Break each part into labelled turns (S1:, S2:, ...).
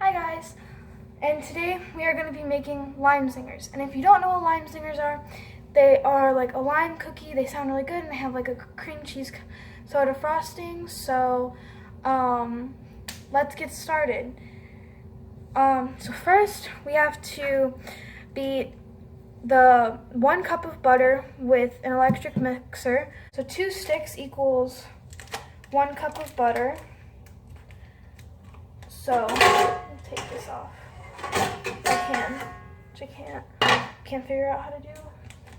S1: Hi guys, and today we are going to be making lime zingers. And if you don't know what lime zingers are, they are like a lime cookie. They sound really good and they have like a cream cheese soda frosting. So let's get started. So first we have to beat the 1 cup of butter with an electric mixer. So 2 sticks equals 1 cup of butter. So take this off. I can't figure out how to do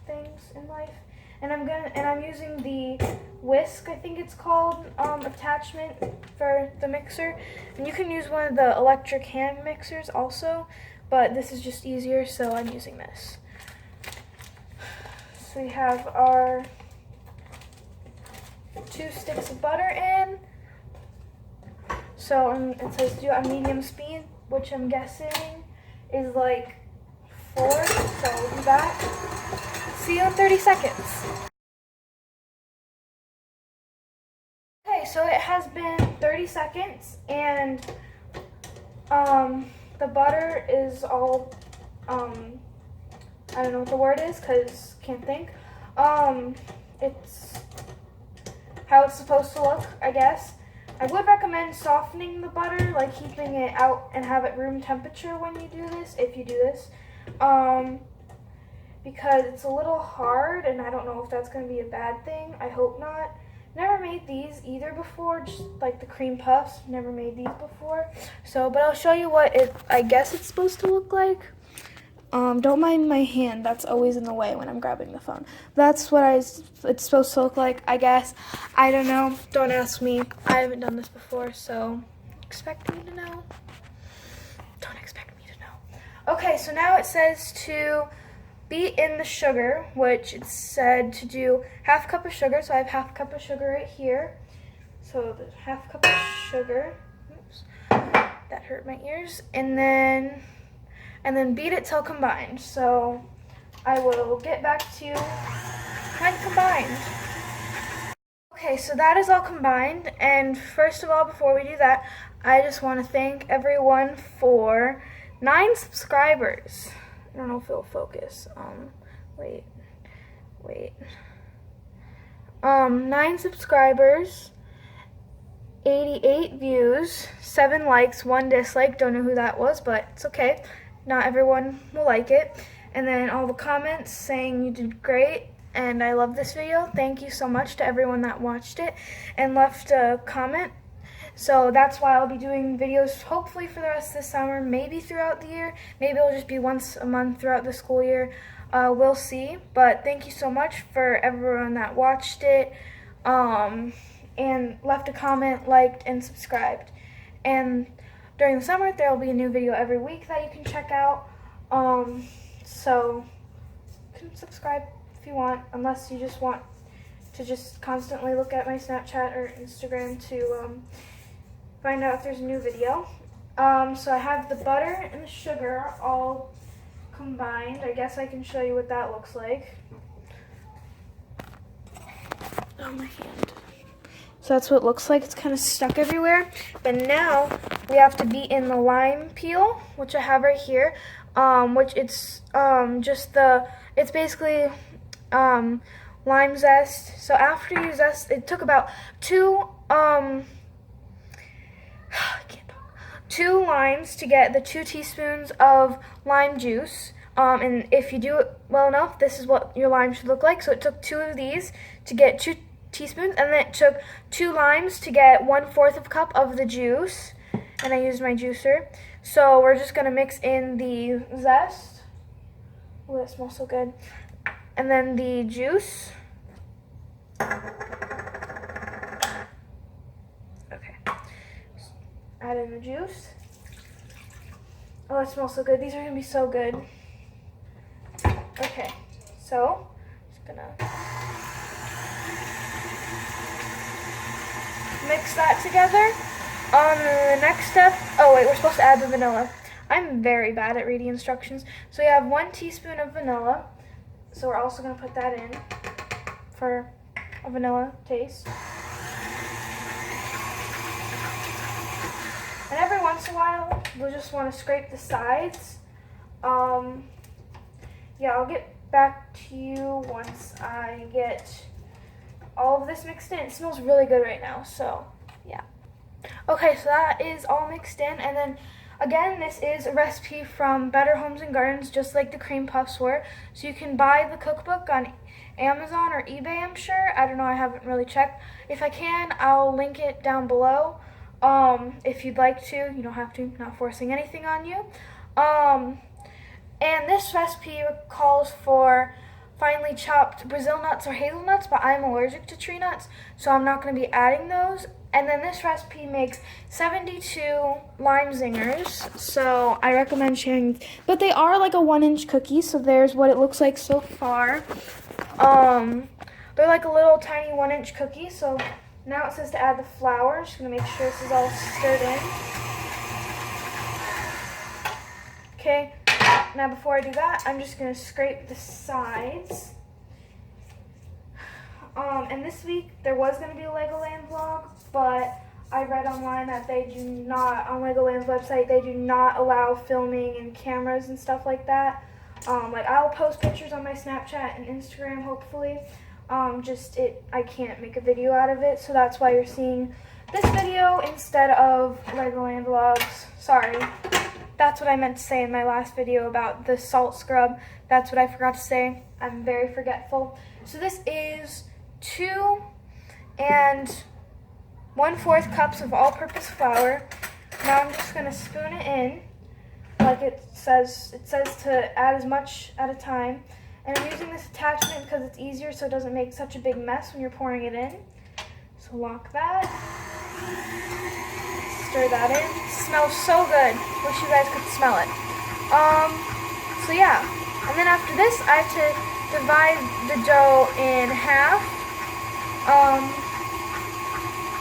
S1: things in life. And I'm using the whisk, I think it's called, attachment for the mixer. And you can use one of the electric hand mixers also, but this is just easier, so I'm using this. So we have our 2 sticks of butter in. So it says do at medium speed, which I'm guessing is like 4. So we'll be back. See you in 30 seconds. Okay, so it has been 30 seconds and the butter is all, I don't know what the word is because can't think. It's how it's supposed to look, I guess. I would recommend softening the butter, like keeping it out and have it room temperature when you do this, if you do this, because it's a little hard and I don't know if that's going to be a bad thing. I hope not. Never made these either before, just like the cream puffs, never made these before. So, but I'll show you what I guess it's supposed to look like. Don't mind my hand, that's always in the way when I'm grabbing the phone. That's what it's supposed to look like, I guess. I don't know, don't ask me. I haven't done this before, so expect me to know. Don't expect me to know. Okay, so now it says to beat in the sugar, which it said to do 1/2 cup of sugar, so I have 1/2 cup of sugar right here. So the 1/2 cup of sugar, oops, that hurt my ears, and then beat it till combined. So I will get back to you when combined. Okay, so that is all combined, and first of all, before we do that, I just want to thank everyone for 9 subscribers. I don't know if it'll focus. Wait. 9 subscribers, 88 views, 7 likes, 1 dislike. Don't know who that was, but it's okay. Not everyone will like it. And then all the comments saying you did great and I love this video. Thank you so much to everyone that watched it and left a comment. So that's why I'll be doing videos hopefully for the rest of the summer, maybe throughout the year. Maybe it'll just be once a month throughout the school year. We'll see. But thank you so much for everyone that watched it and left a comment, liked, and subscribed. And during the summer, there will be a new video every week that you can check out. So you can subscribe if you want, unless you just want to just constantly look at my Snapchat or Instagram to find out if there's a new video. So I have the butter and the sugar all combined. I guess I can show you what that looks like. Oh, my hand. So that's what it looks like. It's kind of stuck everywhere. But now we have to beat in the lime peel, which I have right here, which it's it's basically lime zest. So after you zest, it took about 2 limes to get the 2 teaspoons of lime juice. And if you do it well enough, this is what your lime should look like. So it took 2 of these to get 2 teaspoons, and then it took 2 limes to get 1/4 of a cup of the juice, and I used my juicer. So we're just gonna mix in the zest. Oh, that smells so good. And then the juice. Okay. Add in the juice. Oh, it smells so good. These are gonna be so good. Okay, so just gonna mix that together. The next step, oh wait, we're supposed to add the vanilla. I'm very bad at reading instructions. So you have 1 teaspoon of vanilla. So we're also going to put that in for a vanilla taste. And every once in a while, we'll just want to scrape the sides. Yeah, I'll get back to you once I get all of this mixed in. It smells really good right now, so yeah. Okay, so that is all mixed in, and then again, this is a recipe from Better Homes and Gardens, just like the cream puffs were. So you can buy the cookbook on Amazon or eBay, I'm sure. I don't know, I haven't really checked. If I can, I'll link it down below. If you'd like to, you don't have to, not forcing anything on you. And this recipe calls for finely chopped Brazil nuts or hazelnuts, but I'm allergic to tree nuts, so I'm not going to be adding those. And then this recipe makes 72 lime zingers, so I recommend sharing. But they are like a 1-inch cookie, so there's what it looks like so far. They're like a little tiny 1-inch cookie, so now it says to add the flour. I'm just going to make sure this is all stirred in. Okay, now before I do that, I'm just going to scrape the sides. And this week, there was going to be a Legoland vlog, but I read online that they do not, on Legoland's website, they do not allow filming and cameras and stuff like that. Like, I'll post pictures on my Snapchat and Instagram, hopefully. I can't make a video out of it, so that's why you're seeing this video instead of Legoland vlogs. Sorry. That's what I meant to say in my last video about the salt scrub. That's what I forgot to say. I'm very forgetful. So this is 2 1/4 cups of all-purpose flour. Now I'm just going to spoon it in, like it says to add as much at a time. And I'm using this attachment because it's easier so it doesn't make such a big mess when you're pouring it in. So lock that. Stir that in. It smells so good. Wish you guys could smell it. So yeah. And then after this, I have to divide the dough in half.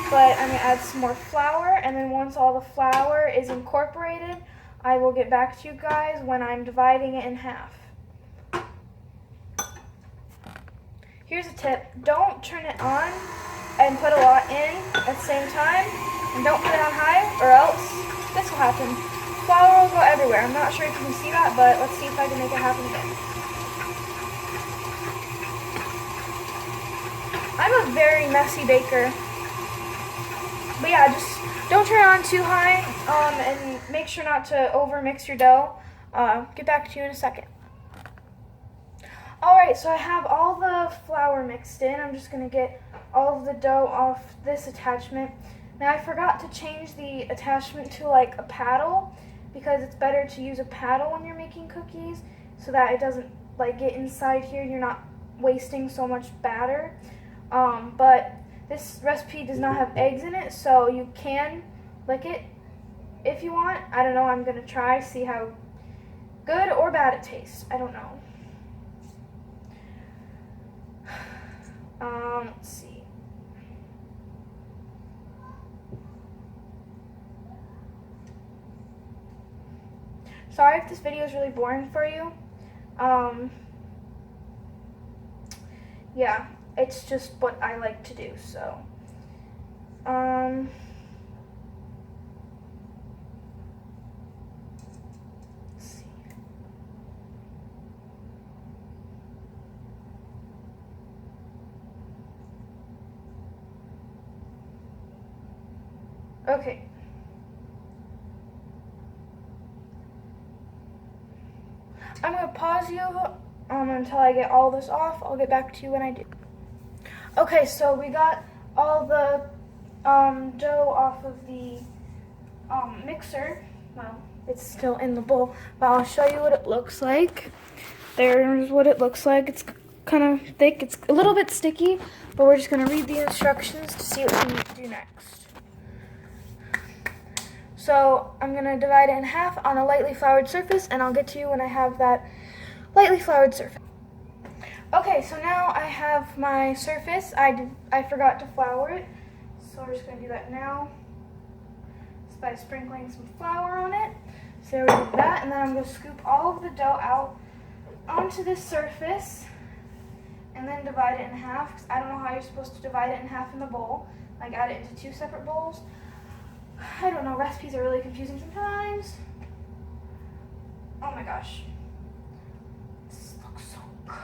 S1: But I'm going to add some more flour, and then once all the flour is incorporated, I will get back to you guys when I'm dividing it in half. Here's a tip. Don't turn it on and put a lot in at the same time, and don't put it on high, or else this will happen. Flour will go everywhere. I'm not sure if you can see that, but let's see if I can make it happen again. I'm a very messy baker. But yeah, just don't turn it on too high, and make sure not to over mix your dough. Get back to you in a second. Alright, so I have all the flour mixed in. I'm just going to get all of the dough off this attachment. Now I forgot to change the attachment to like a paddle, because it's better to use a paddle when you're making cookies so that it doesn't like get inside here. You're not wasting so much batter. But this recipe does not have eggs in it, so you can lick it if you want. I don't know, I'm going to try, see how good or bad it tastes. I don't know. Let's see. Sorry if this video is really boring for you. Yeah. It's just what I like to do, so. Let's see. Okay. I'm going to pause you until I get all this off. I'll get back to you when I do. Okay, so we got all the dough off of the mixer. Well, it's still in the bowl, but I'll show you what it looks like. There's what it looks like. It's kind of thick. It's a little bit sticky, but we're just going to read the instructions to see what we need to do next. So I'm going to divide it in half on a lightly floured surface, and I'll get to you when I have that lightly floured surface. Okay, so now I have my surface. I forgot to flour it, so we're just going to do that now. Just by sprinkling some flour on it. So we did that, and then I'm going to scoop all of the dough out onto this surface, and then divide it in half. 'Cause I don't know how you're supposed to divide it in half in the bowl. Like add it into 2 separate bowls. I don't don't know, recipes are really confusing sometimes. Oh my gosh. This looks so good.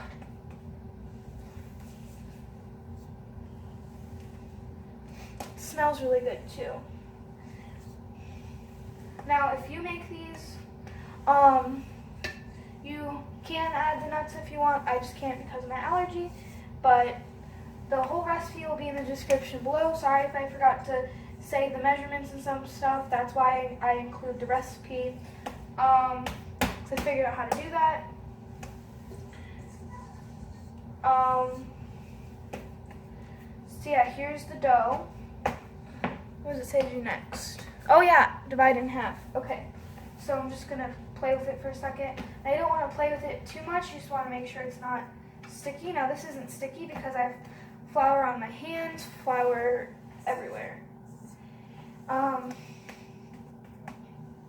S1: It smells really good too. Now, if you make these, you can add the nuts if you want. I just can't because of my allergy, but the whole recipe will be in the description below. Sorry if I forgot to say the measurements and some stuff. That's why I include the recipe. So I figured out how to do that. So yeah, here's the dough. What does it say to do next? Oh yeah, divide in half. Okay, so I'm just gonna play with it for a second. I don't want to play with it too much. You just want to make sure it's not sticky. Now this isn't sticky because I have flour on my hands, flour everywhere.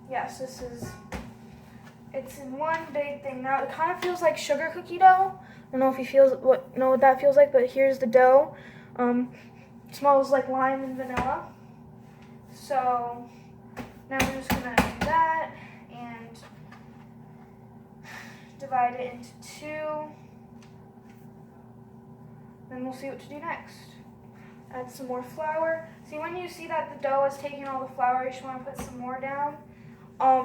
S1: Yes, it's in one big thing. Now it kind of feels like sugar cookie dough. I don't know if you know what that feels like, but here's the dough. It smells like lime and vanilla. So now I'm just gonna do that and divide it into two. Then we'll see what to do next. Add some more flour. See, when you see that the dough is taking all the flour, you just want to put some more down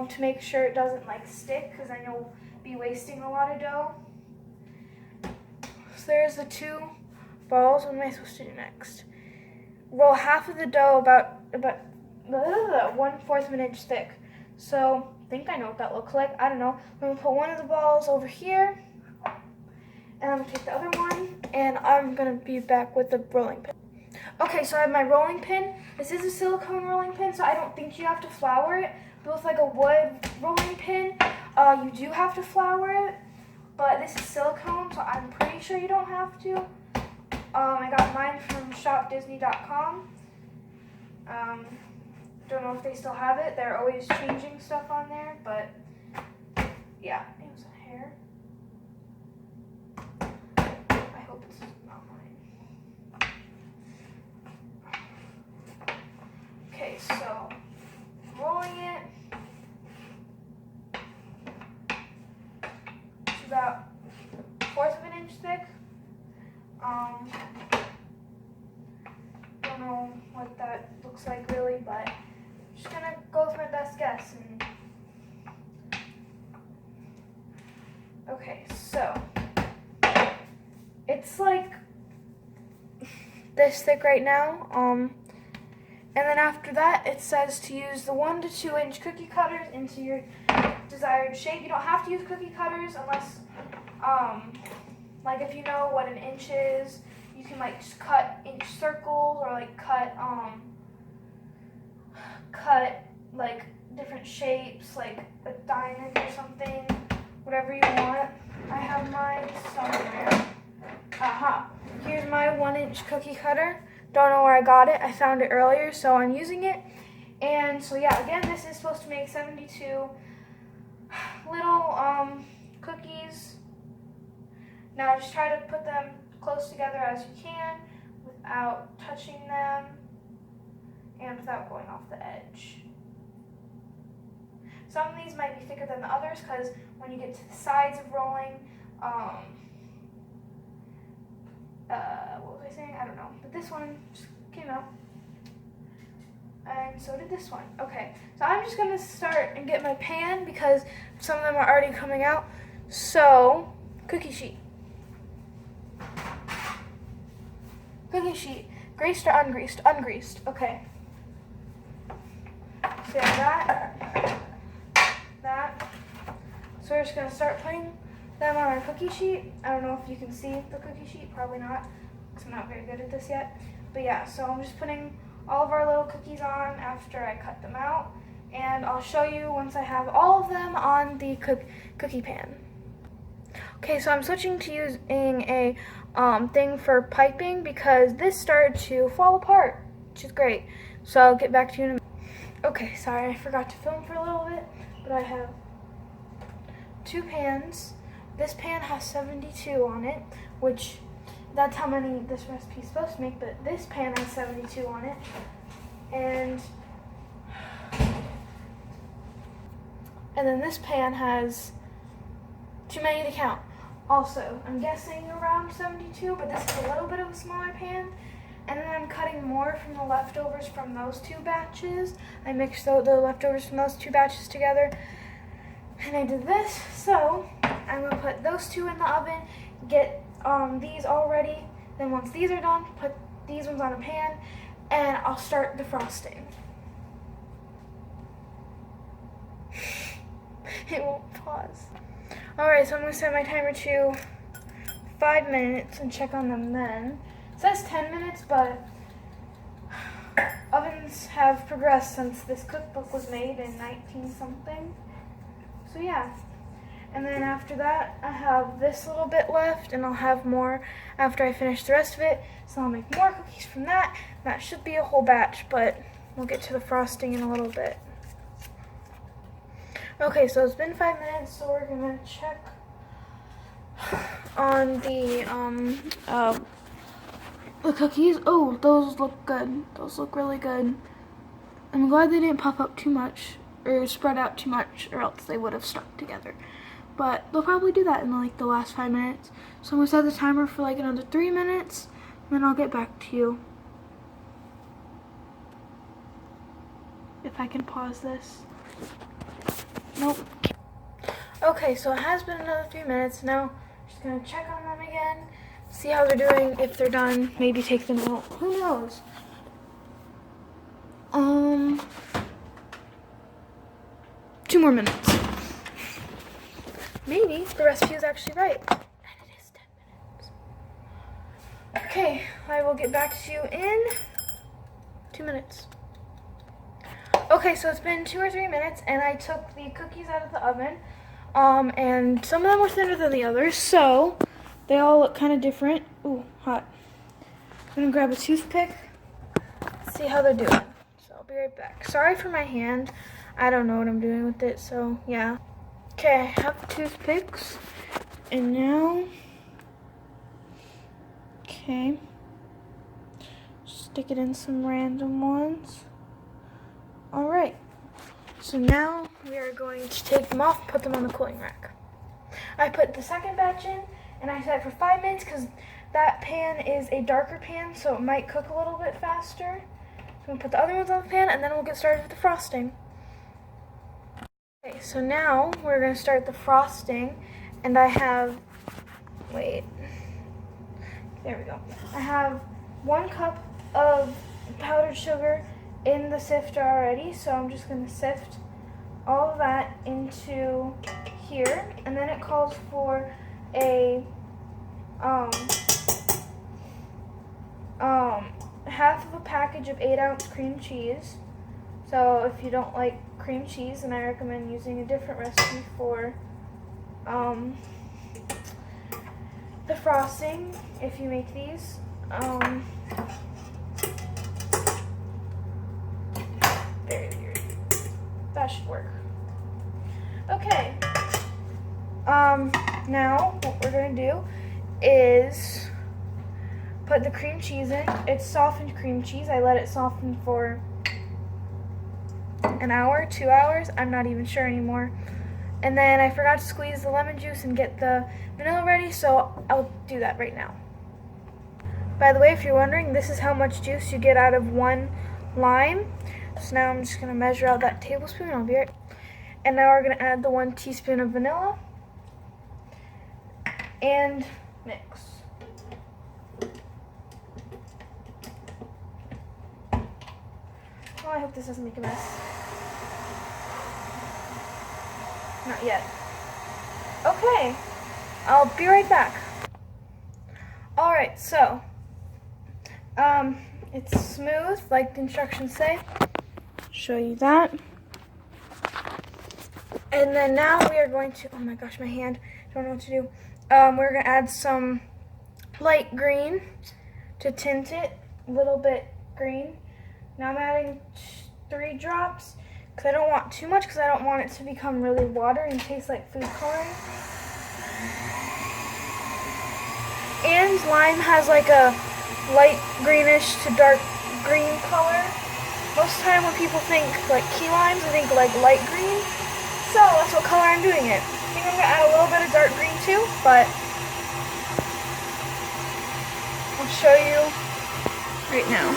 S1: to make sure it doesn't like stick, because then you'll be wasting a lot of dough. So there's the two balls. What am I supposed to do next? Roll half of the dough about 1/4 of an inch thick. So I think I know what that looks like. I don't know. I'm gonna put one of the balls over here, and I'm gonna take the other one, and I'm gonna be back with the rolling pin. Okay, so I have my rolling pin. This is a silicone rolling pin, so I don't think you have to flour it. But with like a wood rolling pin, you do have to flour it. But this is silicone, so I'm pretty sure you don't have to. I got mine from shopdisney.com. Don't know if they still have it. They're always changing stuff on there, but yeah, it was a hair. I hope it's not mine. Okay, so rolling it. It's about 1/4 of an inch thick. Don't know what that looks like really, but I'm just gonna go with my best guess. And okay, so it's like this thick right now. And then after that, it says to use the 1 to 2 inch cookie cutters into your desired shape. You don't have to use cookie cutters unless, like if you know what an inch is, you can like just cut inch circles or like cut like different shapes, like a diamond or something, whatever you want. I have mine somewhere. Aha, here's my 1 inch cookie cutter. Don't know where I got it. I found it earlier, so I'm using it. And so yeah, again, this is supposed to make 72 little cookies. Now just try to put them close together as you can without touching them and without going off the edge. Some of these might be thicker than the others because when you get to the sides of rolling, what was I saying? I don't know. But this one just came out. And so did this one. Okay, so I'm just going to start and get my pan because some of them are already coming out. So, cookie sheet. Cookie sheet. Greased or ungreased? Ungreased. Okay. So yeah, that. So we're just going to start putting them on our cookie sheet. I don't know if you can see the cookie sheet. Probably not, because I'm not very good at this yet. But yeah, so I'm just putting all of our little cookies on after I cut them out. And I'll show you once I have all of them on the cookie pan. Okay, so I'm switching to using a thing for piping because this started to fall apart, which is great. So I'll get back to you in a minute. Okay, sorry, I forgot to film for a little bit, but I have 2 pans. This pan has 72 on it, which that's how many this recipe is supposed to make, but this pan has 72 on it. And And then this pan has too many to count. Also, I'm guessing around 72, but this is a little bit of a smaller pan. And then I'm cutting more from the leftovers from those two batches. I mixed the leftovers from those two batches together. And I did this, so I'm gonna put those two in the oven, get these all ready. Then once these are done, put these ones on a pan, and I'll start the frosting. It won't pause. Alright, so I'm gonna set my timer to 5 minutes and check on them then. It says 10 minutes, but ovens have progressed since this cookbook was made in 19-something. So yeah. And then after that, I have this little bit left, and I'll have more after I finish the rest of it. So I'll make more cookies from that. That should be a whole batch, but we'll get to the frosting in a little bit. Okay, so it's been 5 minutes, so we're gonna check on the cookies. Oh, those look good. Those look really good. I'm glad they didn't puff up too much or spread out too much, or else they would have stuck together. But they'll probably do that in like the last 5 minutes. So I'm gonna set the timer for like another 3 minutes, and then I'll get back to you. If I can pause this. Nope. Okay, so it has been another 3 minutes. Now, I'm just gonna check on them again, see how they're doing, if they're done, maybe take them out. Who knows? 2 more minutes. Maybe the recipe is actually right. And it is 10 minutes. Okay, I will get back to you in 2 minutes. Okay, so it's been 2 or 3 minutes, and I took the cookies out of the oven, and some of them were thinner than the others, so they all look kind of different. Ooh, hot. I'm gonna grab a toothpick, see how they're doing. So I'll be right back. Sorry for my hand. I don't know what I'm doing with it, so yeah. Okay, I have toothpicks, and now, okay, stick it in some random ones. All right, so now we are going to take them off, put them on the cooling rack. I put the second batch in, and I set it for 5 minutes because that pan is a darker pan, so it might cook a little bit faster. So I'm gonna put the other ones on the pan, and then we'll get started with the frosting. Okay, so now we're gonna start the frosting, and I have, wait, there we go. I have 1 cup of powdered sugar in the sifter already, so I'm just going to sift all of that into here, and then it calls for a half of a package of 8-ounce cream cheese. So if you don't like cream cheese, then I recommend using a different recipe for the frosting if you make these. Very weird. That should work. Okay. Now what we're gonna do is put the cream cheese in. It's softened cream cheese. I let it soften for an hour, 2 hours. I'm not even sure anymore. And then I forgot to squeeze the lemon juice and get the vanilla ready, so I'll do that right now. By the way, if you're wondering, this is how much juice you get out of 1 lime. So now I'm just going to measure out that tablespoon. I'll be right. And now we're going to add the 1 teaspoon of vanilla and mix. Oh, I hope this doesn't make a mess. Not yet. Okay, I'll be right back. Alright, so, it's smooth, like the instructions say. Show you that. And then now we are going to, oh my gosh, my hand, don't know what to do. We're going to add some light green to tint it, a little bit green. Now I'm adding 3 drops, because I don't want too much, because I don't want it to become really watery and taste like food coloring. And lime has like a light greenish to dark green color. Most of the time when people think like key limes, I think like light green. So that's what color I'm doing it. I think I'm gonna add a little bit of dark green too, but I'll show you right now.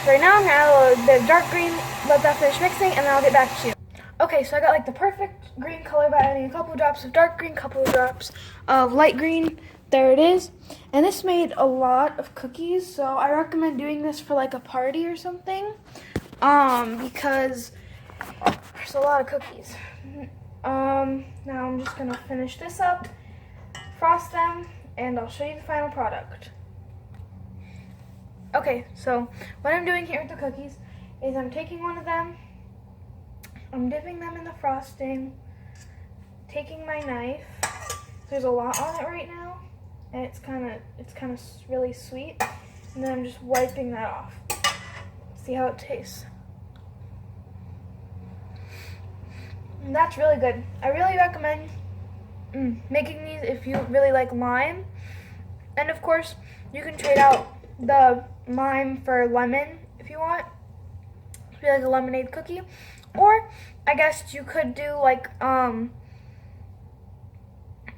S1: So right now I'm gonna add a little bit of dark green, let that finish mixing, and then I'll get back to you. Okay, so I got like the perfect green color by adding a couple of drops of dark green, couple of drops of light green. There it is. And this made a lot of cookies, so I recommend doing this for like a party or something, because there's a lot of cookies. Now I'm just gonna finish this up, frost them, and I'll show you the final product. Okay, so what I'm doing here with the cookies is I'm taking one of them, I'm dipping them in the frosting, taking my knife. There's a lot on it right now, and it's kind of really sweet. And then I'm just wiping that off. See how it tastes. And that's really good. I really recommend making these if you really like lime. And of course, you can trade out the lime for lemon if you want. It'd be like a lemonade cookie. Or I guess you could do like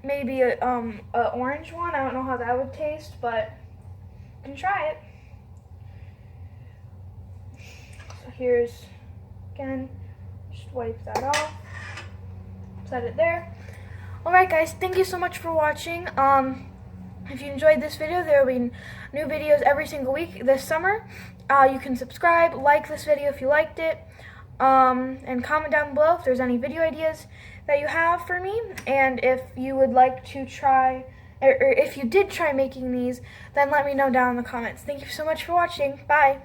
S1: maybe a orange one. I don't know how that would taste, but you can try it. So here's, again, just wipe that off. Set it there. Alright guys, thank you so much for watching. If you enjoyed this video, there will be new videos every single week this summer. You can subscribe, like this video if you liked it, and comment down below if there's any video ideas that you have for me, and if you would like to try, or if you did try making these, then let me know down in the comments. Thank you so much for watching. Bye!